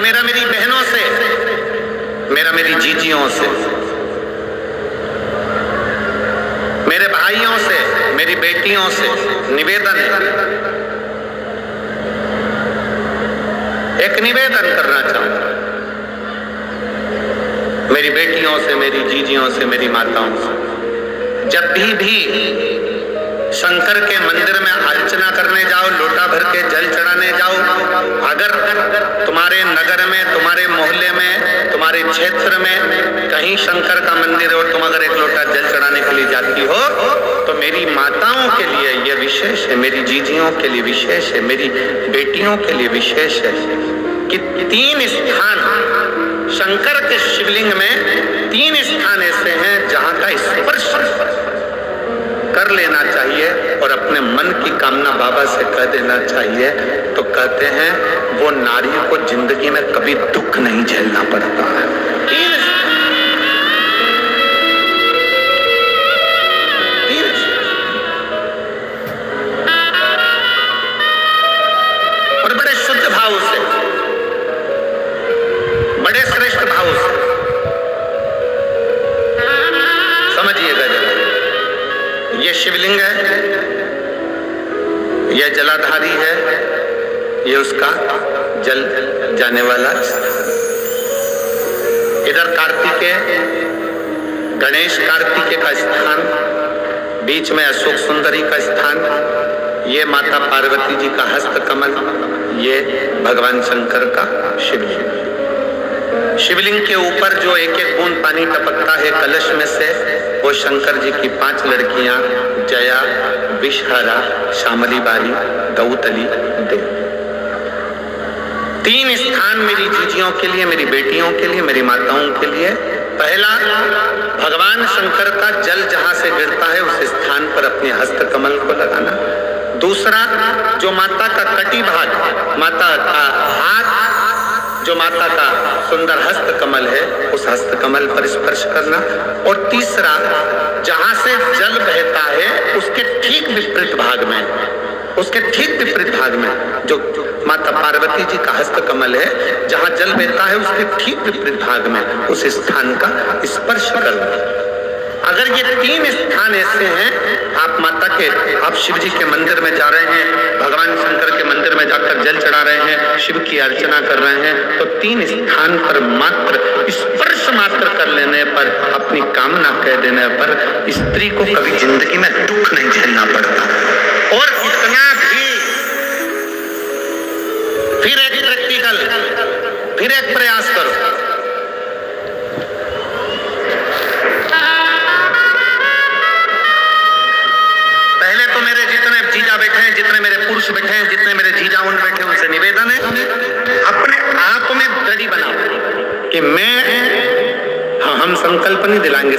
मेरा मेरी बहनों से, मेरा मेरी जीजियों से, मेरे भाइयों से, मेरी बेटियों से निवेदन है, एक निवेदन करना चाहूंगा मेरी बेटियों से, मेरी जीजियों से, मेरी माताओं से। जब भी शंकर के मंदिर में अर्चना करने जाओ, लोटा भर के जल चढ़ाने जाओ, अगर तुम्हारे नगर में, तुम्हारे मोहल्ले में, तुम्हारे क्षेत्र में कहीं शंकर का मंदिर है और तुम अगर एक लोटा जल चढ़ाने के लिए जाती हो, तो मेरी माताओं के लिए यह विशेष है, मेरी जीजियों के लिए विशेष है, मेरी बेटियों के लिए विशेष है कि 3 स्थान शंकर के शिवलिंग में 3 स्थान ऐसे हैं जहां का स्पर्श कर लेना चाहिए और अपने मन की कामना बाबा से कह देना चाहिए। तो कहते हैं वो नारी को जिंदगी में कभी दुख नहीं झेलना पड़ता है। और बड़े शुद्ध भाव से, बड़े श्रेष्ठ भाव से समझिएगा जरा। ये शिवलिंग है, यह जलाधारी है, ये उसका जल जाने वाला। इधर कार्तिकेय, गणेश कार्तिकेय का स्थान, बीच में अशोक सुंदरी का स्थान, ये माता पार्वती जी का हस्त कमल, ये भगवान शंकर का शिवलिंग। शिवलिंग के ऊपर जो एक एक बूंद पानी टपकता है कलश में से, वो शंकर जी की 5 लड़कियां जया, विषहरा, शामली बारी, गौतली, देव। 3 स्थान मेरी जीजियों के लिए, मेरी बेटियों के लिए, मेरी माताओं के लिए। पहला, भगवान शंकर का जल जहां से गिरता है उस स्थान पर अपने हस्त कमल को लगाना। दूसरा, जो माता का कटी भाग, माता का हाथ, जो माता का सुंदर हस्त कमल है, उस हस्त कमल पर स्पर्श करना। और तीसरा, जहां से जल बहता है उसके ठीक विपरीत भाग में, उसके ठीक विपरीत भाग में जो माता पार्वती जी का हस्त कमल है, जहां जल बहता है उसके ठीक विपरीत भाग में उस स्थान का स्पर्श करना। अगर ये 3 स्थान ऐसे हैं, आप माता के, आप शिव जी के मंदिर में जा रहे हैं, भगवान शंकर के मंदिर में जाकर जल चढ़ा रहे हैं, शिव की अर्चना कर रहे हैं, तो 3 स्थान पर मात्र स्पर्श मात्र कर लेने पर, अपनी कामना कह देने पर स्त्री को कभी जिंदगी में दुख नहीं झेलना पड़ता। और इतना भी, फिर एक प्रैक्टिकल, फिर एक प्रयास करो। पहले तो मेरे जितने जीजा बैठे हैं, जितने मेरे पुरुष बैठे हैं, जितने मेरे जीजा उन बैठे हैं, उनसे निवेदन है, अपने आप में दृढ़ बनाओ कि मैं, हम संकल्प नहीं दिलाएंगे,